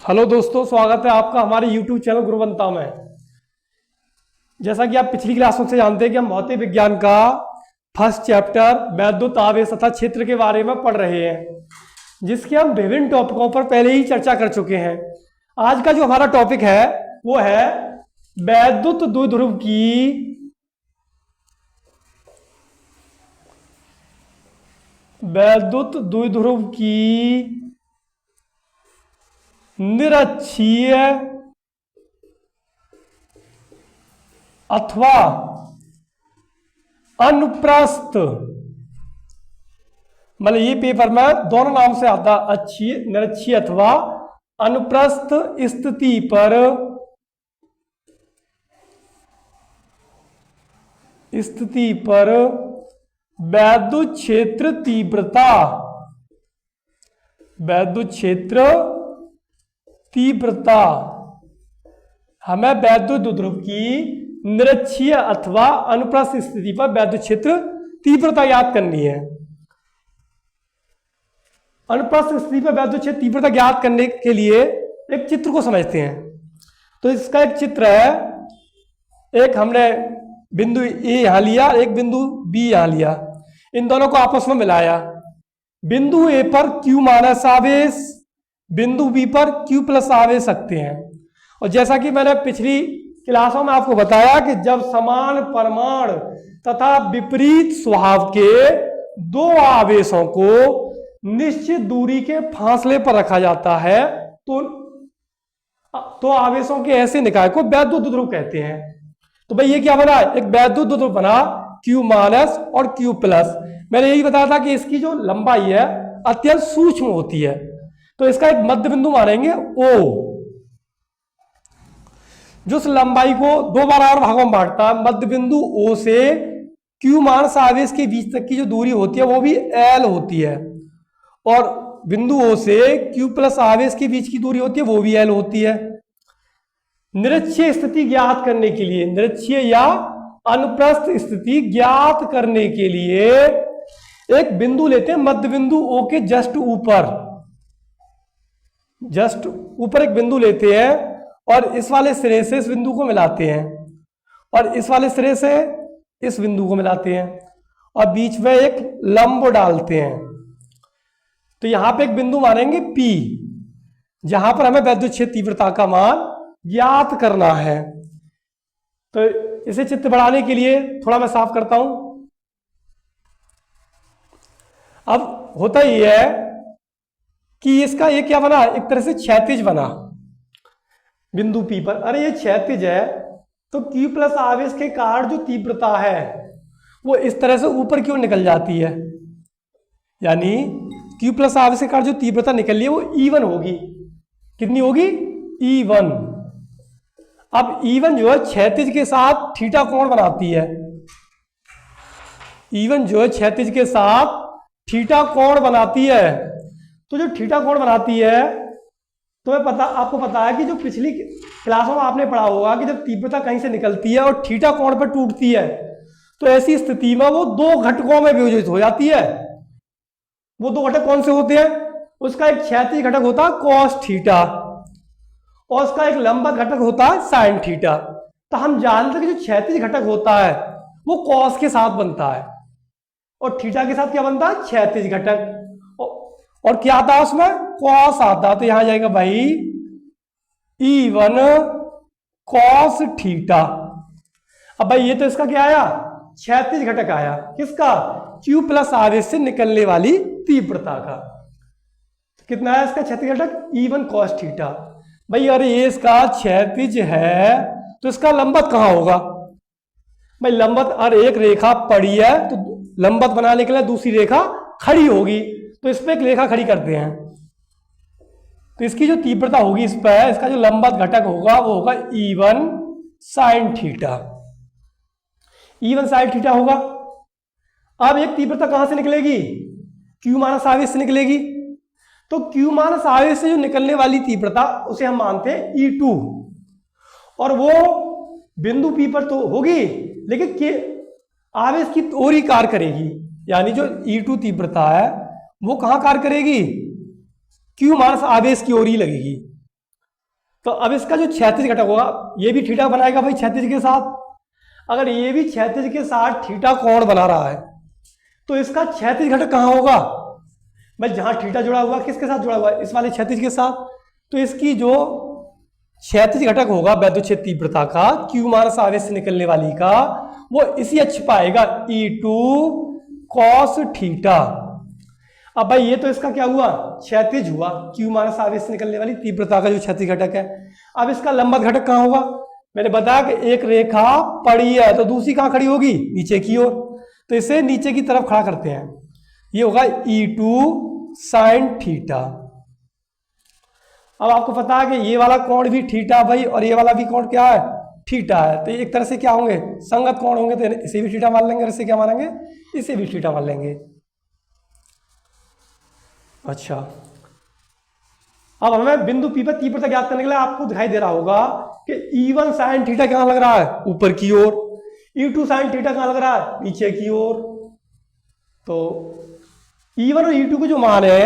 Hello दोस्तों, स्वागत है आपका हमारे YouTube चैनल गुरुवंता में। जैसा कि आप पिछली क्लासों से जानते हैं कि हम भौतिक विज्ञान का फर्स्ट चैप्टर वैद्युत आवेश तथा क्षेत्र के बारे में पढ़ रहे हैं, जिसके हम विभिन्न टॉपिकों पर पहले ही चर्चा कर चुके हैं। आज का जो हमारा टॉपिक है वो है वैद्युत द्विध्रुव की निरक्षीय अथवा अनुप्रस्थ, मतलब ये पेपर में दोनों नाम से आता, अच्छी निरक्षीय अथवा अनुप्रस्थ स्थिति पर वैद्युत क्षेत्र तीव्रता हमें वैद्युत द्विध्रुव की निरक्षीय अथवा अनुप्रस्थ स्थिति पर वैद्युत क्षेत्र तीव्रता याद करनी है। अनुप्रस्थ स्थिति पर वैद्युत क्षेत्र तीव्रता ज्ञात करने के लिए एक चित्र को समझते हैं। तो इसका एक चित्र है, एक हमने बिंदु ए यहां लिया, एक बिंदु बी यहां लिया, इन दोनों को आपस में मिलाया। बिंदु ए पर Q माइनस आवेश, बिंदु बी पर Q प्लस आवेश रखते हैं। और जैसा कि मैंने पिछली क्लासों में आपको बताया कि जब समान परिमाण तथा विपरीत स्वभाव के दो आवेशों को निश्चित दूरी के फासले पर रखा जाता है तो आवेशों के ऐसे निकाय को वैद्युत द्विध्रुव कहते हैं। तो भाई ये क्या बना, एक वैद्युत द्विध्रुव बना Q माइनस और Q प्लस। मैंने यही बताया था कि इसकी जो लंबाई है अत्यंत सूक्ष्म होती है। तो इसका एक मध्य बिंदु मानेंगे O, जो उस लंबाई को दो बराबर भागों में बांटता है। मध्य बिंदु O से Q माइनस आवेश के बीच तक की जो दूरी होती है वो भी L होती है, और बिंदु O से Q प्लस आवेश के बीच की दूरी होती है वो भी L होती है। निरक्षीय स्थिति ज्ञात करने के लिए, निरक्षीय या अनुप्रस्थ स्थिति ज्ञात करने के लिए एक बिंदु लेते हैं, मध्य बिंदु O के जस्ट ऊपर एक बिंदु लेते हैं और इस वाले सिरे से इस बिंदु को मिलाते हैं और इस वाले सिरे से इस बिंदु को मिलाते हैं और बीच में एक लंब डालते हैं। तो यहां पे एक बिंदु मानेंगे P, जहां पर हमें वैद्युत क्षेत्र तीव्रता का मान ज्ञात करना है। तो इसे चित्र बढ़ाने के लिए थोड़ा मैं साफ करता हूं। अब होता यह है कि इसका ये क्या बना, एक तरह से क्षैतिज बना बिंदु P पर। अरे ये क्षैतिज है तो Q प्लस आवेश के कारण जो तीव्रता है वो इस तरह से ऊपर क्यों निकल जाती है, यानी Q प्लस आवेश के कारण जो तीव्रता निकल रही है वो E1 होगी। कितनी होगी? E1। अब E1 जो है क्षैतिज के साथ थीटा कोण बनाती है। E1 जो है क्षैतिज के साथ थीटा कोण बनाती है। तो जो थीटा कोण बनाती है, तो आपको पता है कि जो पिछली क्लासों में आपने पढ़ा होगा कि जब तीव्रता कहीं से निकलती है और थीटा कोण पर टूटती है तो ऐसी स्थिति में वो दो घटकों में विभाजित हो जाती है। वो दो घटक कौन से होते हैं? उसका एक क्षैतिज घटक होता है कॉस थीटा और उसका एक लंबवत घटक होता है साइन थीटा। तो हम जानते हैं कि जो क्षैतिज घटक होता है वो कॉस के साथ बनता है और थीटा के साथ क्या बनता है? क्षैतिज घटक। और क्या आता है उसमें? कॉस आता। तो यहां जाएगा भाई E1 कॉस थीटा। अब भाई ये तो इसका क्या आया? क्षैतिज घटक आया। किसका? Q प्लस आवेश से निकलने वाली तीव्रता का। कितना है इसका क्षैतिज घटक? E1 cos theta. भाई अरे ये इसका क्षैतिज है तो इसका लंबवत कहां होगा? भाई लंबवत, अरे एक रेखा पड़ी है तो लंबवत बनाने के लिए दूसरी रेखा खड़ी होगी, तो इस पे एक रेखा खड़ी करते हैं। तो इसकी जो तीव्रता होगी इस पर, इसका जो लंबवत घटक होगा वो होगा E1 sine theta. E1 sine theta होगा। अब एक तीव्रता कहां से निकलेगी? Q माइनस आवेश से निकलेगी। तो Q माइनस आवेश से जो निकलने वाली तीव्रता उसे हम मानते हैं E2, और वो बिंदु P पर तो होगी लेकिन आवेश की ओर ही कार्य करेगी, यानी जो E2 तीव्रता है वो कहां कार्य करेगी? Q माइनस आवेश की ओर ही लगेगी। तो अब इसका जो क्षैतिज घटक होगा, ये भी थीटा बनाएगा भाई क्षैतिज के साथ। अगर ये भी क्षैतिज के साथ थीटा कोण बना रहा है तो इसका क्षैतिज घटक कहाँ होगा भाई? जहां थीटा जुड़ा हुआ, किसके साथ जुड़ा हुआ है? इस वाले क्षैतिज के साथ। तो इसकी जो क्षैतिज घटक होगा वैद्युत क्षेत्र तीव्रता का, Q माइनस आवेश से निकलने वाली का, वो इसी अक्ष पर आएगा, E2 cos थीटा। अब भाई ये तो इसका क्या हुआ? क्षैतिज हुआ, Q माइनस आवेश से निकलने वाली तीव्रता का जो क्षैतिज घटक है। अब इसका लंबवत घटक कहाँ होगा? मैंने बताया कि एक रेखा पड़ी है तो दूसरी कहाँ खड़ी होगी? नीचे की ओर। तो इसे नीचे की तरफ खड़ा करते हैं, ये होगा E2 sin थीटा। अब आपको पता है कि ये वाला कोण भी थीटा भाई, और ये वाला भी कोण क्या है? थीटा है। तो एक तरह से क्या होंगे? संगत कोण होंगे। तो इसे भी थीटा मान लेंगे और इसे क्या मानेंगे? इसे भी थीटा मान लेंगे। अच्छा, अब हमें बिंदु P पर तीव्रता ज्ञात करने के लिए आपको दिखाई दे रहा होगा कि E1 sin थीटा कहां लग रहा है? ऊपर की ओर। E2 sin थीटा कहां लग रहा है? नीचे की ओर। तो E1 और E2 के जो मान है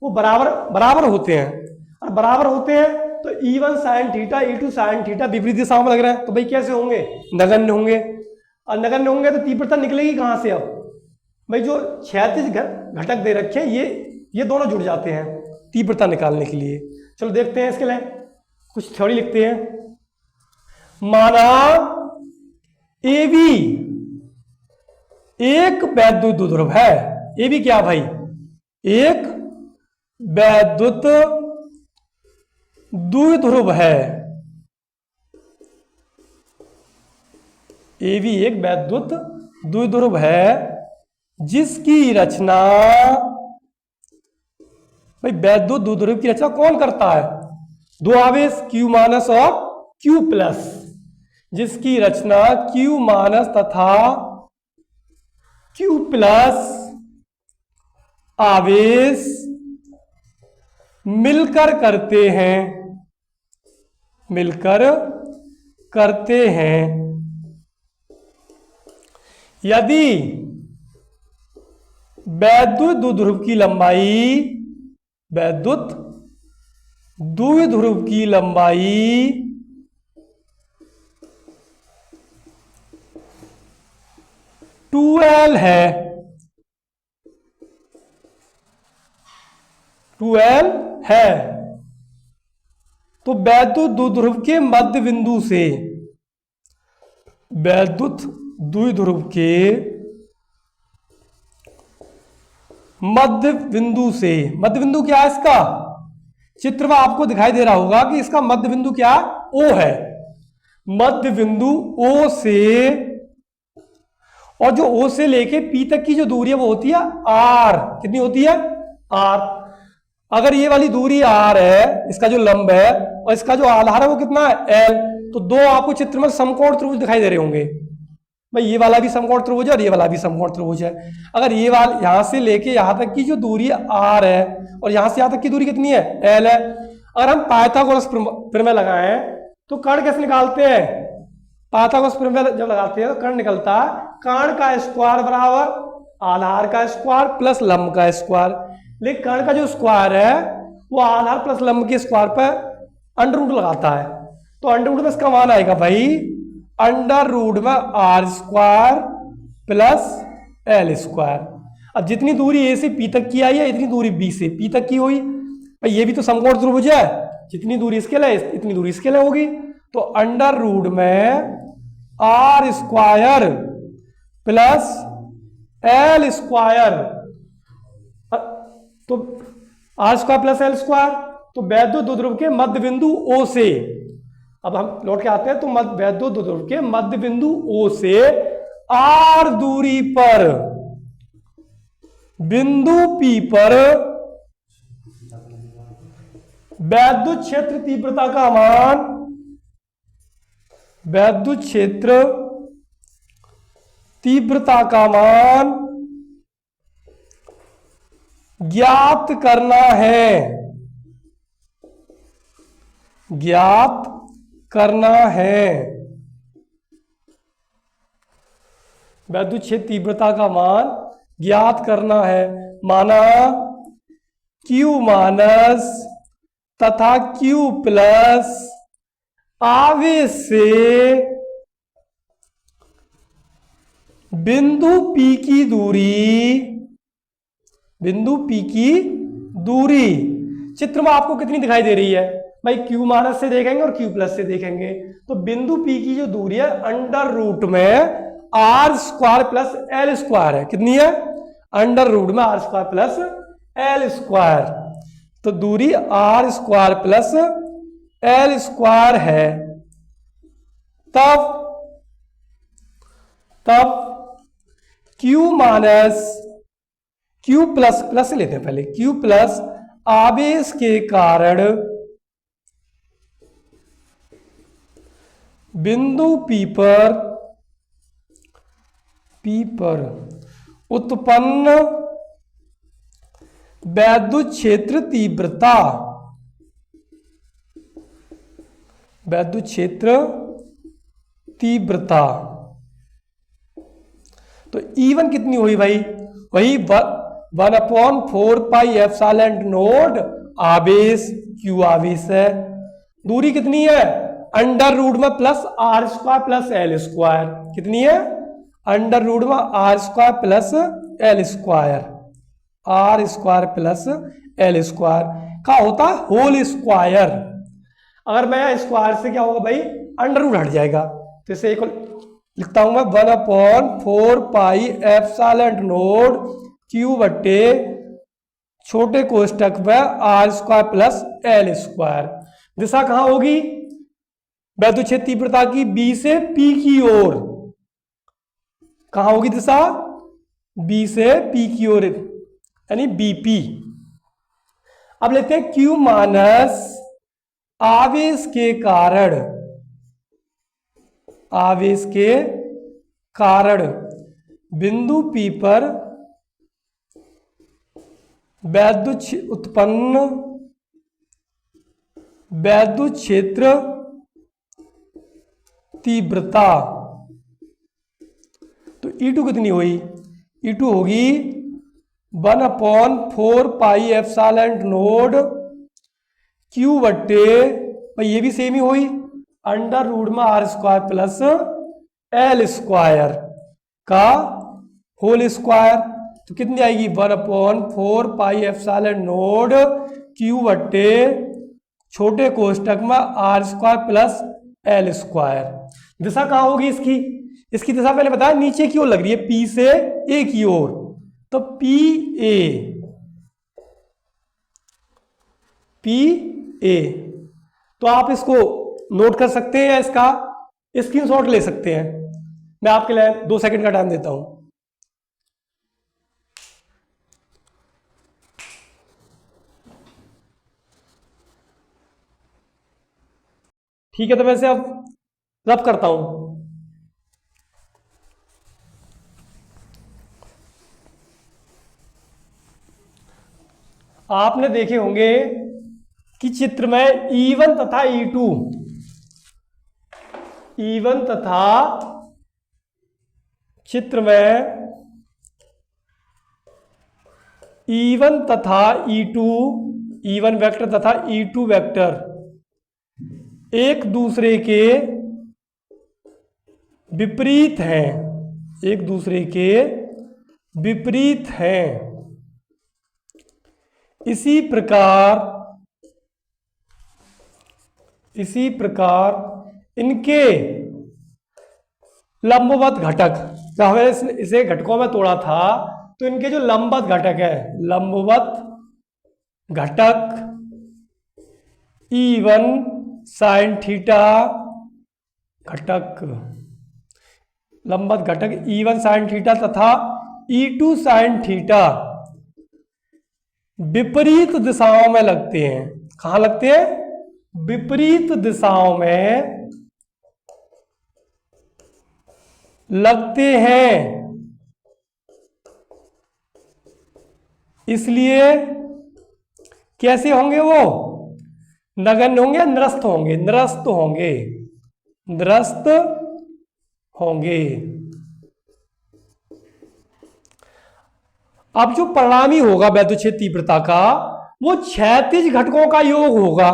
वो बराबर होते हैं, और बराबर होते हैं तो E1 sin theta E2 sin theta विपरीत दिशाओं में लग रहा है। तो भाई कैसे होंगे? नगण्य होंगे। और नगण्य होंगे तो तीव्रता निकलेगी कहां से? अब भाई जो क्षैतिज घटक दे रखे ये दोनों जुड़ जाते हैं तीव्रता निकालने के लिए। चलो देखते हैं इसके लिए कुछ थ्योरी लिखते हैं। माना AB एक वैद्युत द्विध्रुव है। AB क्या भाई? एक वैद्युत द्विध्रुव है। AB एक वैद्युत द्विध्रुव है जिसकी रचना, भाई वैद्युत द्विध्रुव की रचना कौन करता है? दो आवेश Q माइनस और Q प्लस, जिसकी रचना Q माइनस तथा Q प्लस आवेश मिलकर करते हैं। यदि वैद्युत द्विध्रुव की लंबाई 2L है, 2L है, तो वैद्युत द्विध्रुव के मध्य बिंदु से, वैद्युत द्विध्रुव के मध्य बिंदु क्या है इसका? चित्र में आपको दिखाई दे रहा होगा कि इसका मध्य बिंदु क्या है? O है। मध्य बिंदु O से, और जो O से लेके P तक की जो दूरी है वो होती है R। कितनी होती है? R। अगर ये वाली दूरी R है, इसका जो लंब है, और इसका जो आधार है वो कितना है? L। तो दो आपको चित्र में समकोण त्रिभुज दिखाई दे रहे होंगे भाई, ये वाला भी समकोण त्रिभुज है और ये वाला भी समकोण त्रिभुज है। अगर ये वाला यहां से लेके यहां तक की जो दूरी R है और यहां से यहां तक की दूरी कितनी है? L है। अगर हम पाइथागोरस प्रमेय लगाएं तो कर्ण कैसे निकालते हैं? पाइथागोरस प्रमेय जब लगाते हैं तो कर्ण निकलता है कर्ण का स्क्वायर बराबर आधार का स्क्वायर प्लस लंब का स्क्वायर। लेकिन कर्ण का जो स्क्वायर है वो आधार प्लस लंब के स्क्वायर पर अंडर रूट लगाता है। तो अंडर रूट में इसका मान आएगा भाई अंडर रूट में R square plus L square. अब जितनी दूरी A से P तक की आई है, इतनी दूरी B से P तक की हुई भाई। ये भी तो समकोण त्रिभुज है, जितनी दूरी इसके लिए इतनी दूरी इसके लिए होगी। तो अंडर रूट में R square plus L square, तो R square plus L square, तो वैद्युत द्विध्रुव के मध्य बिंदु O से, अब हम लौट के आते हैं, तो वैद्युत द्विध्रुव के मध्य बिंदु O से R दूरी पर बिंदु P पर वैद्युत क्षेत्र तीव्रता का मान, वैद्युत क्षेत्र तीव्रता का मान ज्ञात करना है, ज्ञात करना है। वैद्युत क्षेत्र तीव्रता का मान ज्ञात करना है। माना Q माइनस तथा Q प्लस आवेश से बिंदु P की दूरी, बिंदु P की दूरी चित्र में आपको कितनी दिखाई दे रही है भाई? Q माइनस से देखेंगे और Q प्लस से देखेंगे तो बिंदु P की जो दूरी है अंडर रूट में R square plus L square है। कितनी है? अंडर रूट में R square plus L square. तो दूरी R square plus L square है। तब Q minus Q plus, plus लेते हैं पहले, Q प्लस आवेश के कारण बिंदु P पर उत्पन्न वैद्युत क्षेत्र तीव्रता, वैद्युत क्षेत्र तीव्रता। तो E1 कितनी हुई भाई? वही 1/4πε0 आवेश, Q आवेश है। दूरी कितनी है? अंडर रूट में plus R square plus L square. कितनी है? अंडर रूट में R square plus L square, R square plus L square का होता है होल स्क्वायर। अगर मैं स्क्वायर से क्या होगा भाई? अंडर रूट हट जाएगा। तो इसे एक लिखता हूं मैं 1/4πε0 Q बट्टे छोटे कोष्टक में R square plus L square. दिशा कहां होगी वैद्युत क्षेत्र तीव्रता की? B से P की ओर। कहां होगी दिशा? B से P की ओर, यानी BP। अब लेते हैं Q माइनस आवेश के कारण, आवेश के कारण बिंदु P पर उत्पन्न वैद्युत क्षेत्र तीव्रता। तो E2 कितनी हुई? E2 होगी 1/4πε0 Q बट्टे, भाई ये भी सेम ही हुई, अंडर रूट में R square plus L square का होल स्क्वायर। तो कितनी आएगी? 1/4πε0 Q बट्टे छोटे कोष्टक में R square plus L square. दिशा कहां होगी इसकी? इसकी दिशा पहले बताया नीचे की ओर लग रही है, P से A की ओर। तो PA। तो आप इसको नोट कर सकते हैं या इसका स्क्रीनशॉट ले सकते हैं। मैं आपके लिए 2 सेकंड का टाइम देता हूं। ठीक है, तो वैसे अब रब करता हूं। आपने देखे होंगे कि चित्र में E1 तथा E2, E1 तथा चित्र में E1 तथा E2, E1 वेक्टर तथा E2 वेक्टर एक दूसरे के विपरीत हैं, एक दूसरे के विपरीत हैं। इसी प्रकार इनके लंबवत घटक, जब हमें इसे घटकों में तोड़ा था तो इनके जो लंबवत घटक है, लंबवत घटक E1 साइन थीटा घटक, लंबवत घटक E1 साइन थीटा तथा E2 साइन थीटा विपरीत दिशाओं में लगते हैं। कहां लगते हैं? विपरीत दिशाओं में लगते हैं। इसलिए कैसे होंगे वो? नगण्य होंगे, निरस्त होंगे, निरस्त होंगे, निरस्त होंगे। अब जो परिणामी होगा वैद्युत क्षेत्र तीव्रता का, वो क्षैतिज घटकों का योग होगा।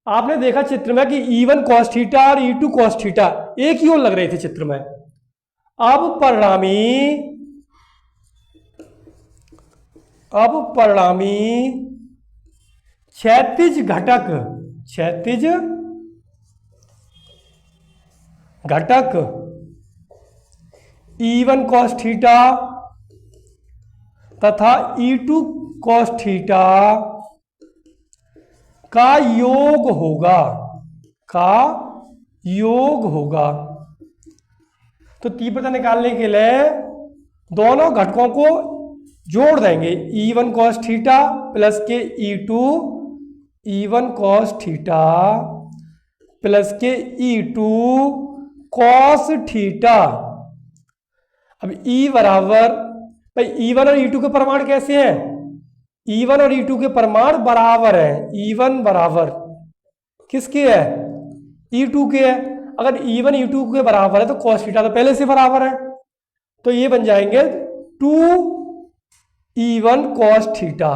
आपने देखा चित्र में कि E1 cos थीटा और E2 cos थीटा एक ही ओर लग रहे थे चित्र में। अब परिणामी क्षैतिज घटक E1 cos थीटा तथा E2 cos थीटा का योग होगा। तो तीव्रता निकालने के लिए दोनों घटकों को जोड़ देंगे। E1 cos थीटा प्लस के E1 cos थीटा प्लस के E2 cos थीटा। अब E बराबर, भाई E1 और E2 के परिमाण कैसे हैं? E1 और E2 के परिमाण बराबर है। E1 बराबर किसके है? E2 के है। अगर E1 E2 के बराबर है तो cos थीटा तो पहले से बराबर है, तो ये बन जाएंगे 2E1 cos थीटा।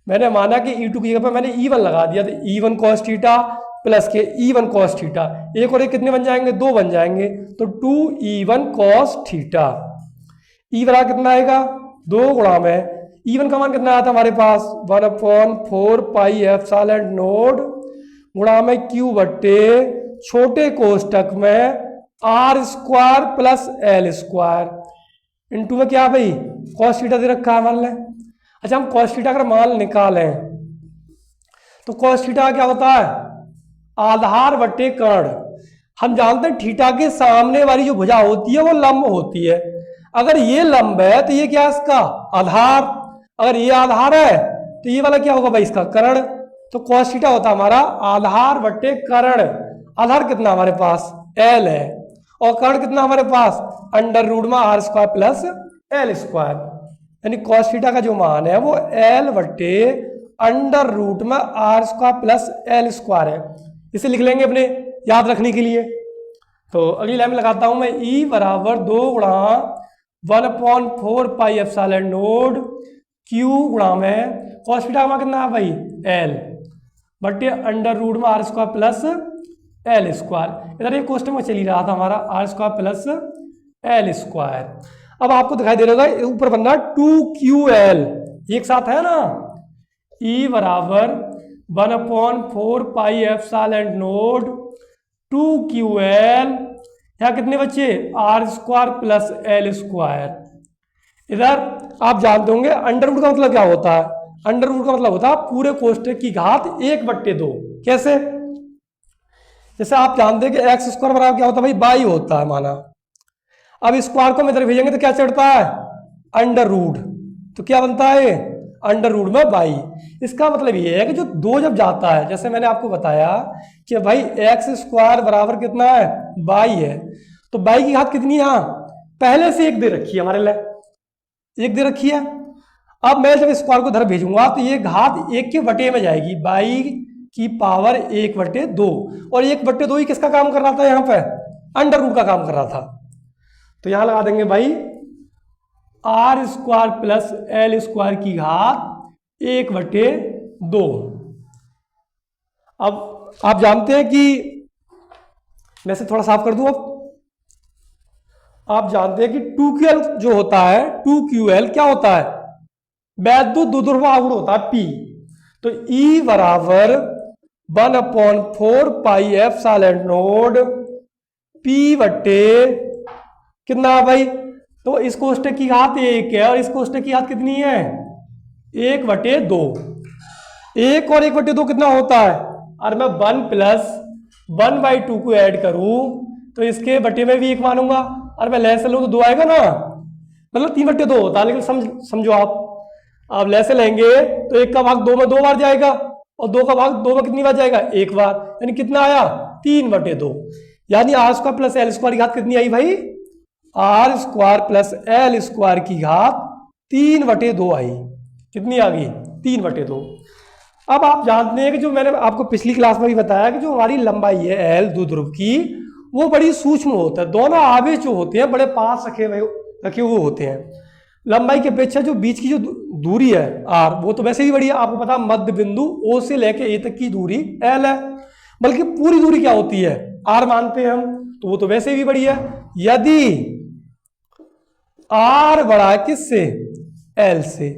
मैंने माना कि E2 की जगह पर मैंने E1 लगा दिया, तो E1 cos थीटा प्लस के E1 cos थीटा, एक और एक कितने बन जाएंगे? 2 बन जाएंगे, तो 2E1 cos थीटा। E बराबर कितना आएगा? 2 गुणा में E1 का मान कितना आया था हमारे पास? 1/4 पाई एप्सिलॉन नोट गुणा में Q बट्टे छोटे कोष्टक में R square plus L square into में क्या भाई? cos थीटा दे रखा है मान लें। अच्छा, हम cos थीटा का मान निकालें तो cos थीटा क्या होता है? आधार बट्टे कर्ण। हम जानते हैं थीटा के सामने वाली जो भुजा होती है वो लंब होती है। अगर ये लंब है तो ये क्या है? इसका आधार। अगर ये आधार है तो ये वाला क्या होगा भाई? इसका कर्ण। तो cos थीटा होता है हमारा आधार बट्टे कर्ण। आधार कितना हमारे पास? L है, और कर्ण कितना हमारे पास? अंडर रूट में R square plus L square. यानी cos थीटा का जो मान है वो L बट्टे अंडर रूट में R square plus L square है। इसे लिख लेंगे अपने याद रखने के लिए। तो अगली लाइन में लगाता हूं मैं, E बराबर 2 गुणा 1/4 पाई एप्सिलॉन नोट Q गुणा में cos थीटा का कितना है भाई? L बट्टे अंडर रूट में R square plus L square. इधर एक क्वेश्चन में चल ही रहा था हमारा R square plus L square. अब आपको दिखाई दे रहा है ऊपर बनना 2QL, एक साथ है ना। E बराबर 1/4 पाई एप्सिलॉन नोट 2QL, यहाँ कितने बच्चे? R square plus L square. इधर आप जानते होंगे अंडर रूट का मतलब क्या होता है? अंडर रूट का मतलब होता है पूरे कोष्टक की घात 1/2। कैसे? जैसे आप जानते हैं कि एक्स स्क्वायर बराबर क्या होता है भाई? बाई होता है माना। अब स्क्वायर को हम इधर भेजेंगे तो क्या चढ़ता है? Under root. तो क्या बनता है? अंडर रूट में बाई। इसका मतलब ये है कि जो 2 जब जाता है, जैसे मैंने आपको बताया कि भाई एक्स स्क्वायर बराबर कितना है? बाई है, तो बाई की घात कितनी है? यहाँ पहले से 1 दे रखी है हमारे लिए, 1 दे रखी है। अब मैं जब स्क्वायर को इधर भेजूंगा तो ये घात 1 के बटे में जाएगी, बाई की पावर 1/2। और 1/2 ही किसका काम कर रहा था? यहाँ पे अंडर रूट का काम कर रहा था। तो यहां लगा देंगे भाई R square plus L square की घात 1/2। अब आप जानते हैं कि, मैं से थोड़ा साफ कर दूं। अब आप जानते हैं कि 2QL जो होता है, 2QL क्या होता है? वैद्युत द्विध्रुव आघूर्ण होता है P। तो E बराबर 1/4 पाई एप्सिलॉन नोट P बट्टे कितना भाई? तो इस कोष्टक की घात 1 है और इस कोष्टक की घात कितनी है? 1/2। 1 और 1/2 कितना होता है? और मैं 1 प्लस 1/2 को ऐड करूं तो इसके बटे में भी 1 मानूंगा, और मैं लैसे लूं तो 2 आएगा ना, मतलब 3/2 होता है। लेकिन समझो आप लैसे लेंगे तो 1 का भाग 2 में 2 बार जाएगा, और 2 का भाग 2 में कितनी बार जाएगा? 1 बार। यानी कितना आया? 3/2। यानी R square plus L square की घात कितनी आई भाई? R square plus L square की घात 3/2 आई। कितनी आ गई? 3/2। अब आप जानते हैं कि जो मैंने आपको पिछली क्लास में भी बताया कि जो हमारी लंबाई है L द्विध्रुव की, वो बड़ी सूक्ष्म होता है। दोनों आवेश जो होते हैं बड़े पास रखे हुए होते हैं। लंबाई के अपेक्षा जो बीच की जो दूरी है R, वो तो वैसे ही बड़ी है। आपको पता है मध्य बिंदु O से लेके A तक की दूरी L है। बल्कि पूरी दूरी क्या होती है, r मानते हैं हम, तो वो तो वैसे भी बड़ी है। यदि r बड़ा है किससे, l से,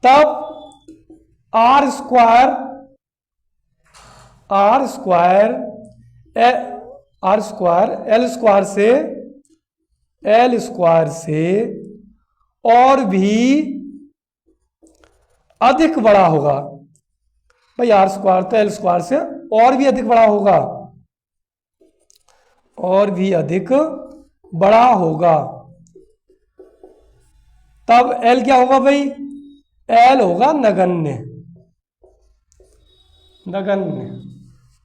तब r स्क्वायर l स्क्वायर से और भी अधिक बड़ा होगा। भाई आर स्क्वायर तो एल स्क्वायर से और भी अधिक बड़ा होगा, और भी अधिक बड़ा होगा। तब एल क्या होगा भाई, एल होगा नगण्य।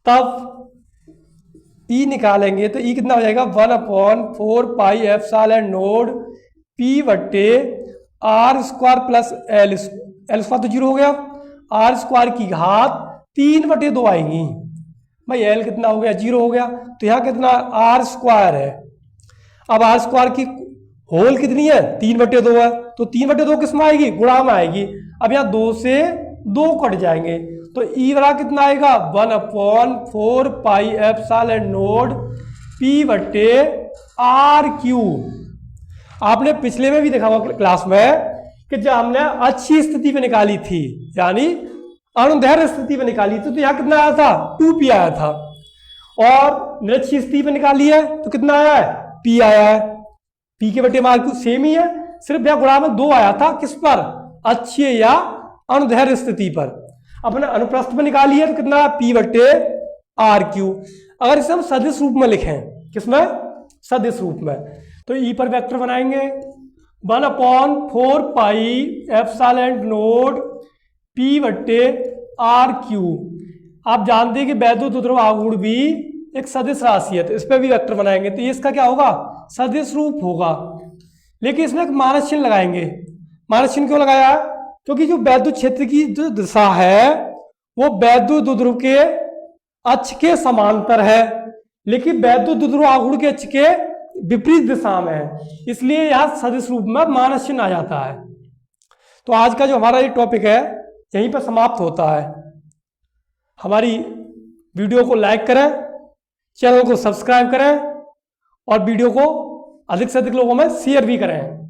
तब ई निकालेंगे तो ई कितना हो जाएगा, 1/4πε0 पी बट्टे R square plus L square तो 0 हो गया, आर स्क्वायर की घात 3/2 आएगी। भाई एल कितना हो गया, 0 हो गया, तो यहाँ कितना आर स्क्वायर है। अब आर स्क्वायर की होल कितनी है, 3/2 है, तो 3/2 किस में आएगी, गुणा में आएगी। अब यहाँ 2 से 2 कट जाएंगे, तो ई बड़ा कितना आएगा, 1/4πε0 पी बट्टे आर क्यू। आपने पिछले में भी देखा होगा क्लास में कि जब हमने अच्छी स्थिति पे निकाली थी, यानी अनुदैर्घ्य स्थिति पे निकाली थी, तो यहाँ कितना आया था, 2p आया था, और निरक्षीय स्थिति पे निकाली है तो कितना आया है, p आया है। p के बट्टे मार्क सेम ही है, सिर्फ यहाँ गुणा में 2 आया था, किस पर, अच्छी या अनुदैर्घ्य स्थिति पर। अपने अनुप्रस्थ में निकाली है तो कितना है, p बट्टे आर क्यू। अगर इसे हम सदिश रूप में लिखें, किसमें, सदिश रूप में, तो ई पर वेक्टर बनाएंगे 1/4πε0 पी बट्टे आर क्यू। आप जानते हैं कि वैद्युत द्विध्रुव आघूर्ण भी एक सदिश राशि है, तो इस पर भी वेक्टर बनाएंगे तो ये इसका क्या होगा, सदिश रूप होगा। लेकिन इसमें एक माइनस चिन्ह लगाएंगे। माइनस चिन्ह क्यों लगाया है, क्योंकि जो वैद्युत क्षेत्र की जो दिशा है वो वैद्युत द्विध्रुव के अक्ष के समांतर है, लेकिन वैद्युत द्विध्रुव आघूर्ण के अक्ष के विपरीत दिशा में है, इसलिए यह सदिश रूप में माइनस चिन्ह आ जाता है। तो आज का जो हमारा ये टॉपिक है यहीं पर समाप्त होता है। हमारी वीडियो को लाइक करें, चैनल को सब्सक्राइब करें और वीडियो को अधिक से अधिक लोगों में शेयर भी करें।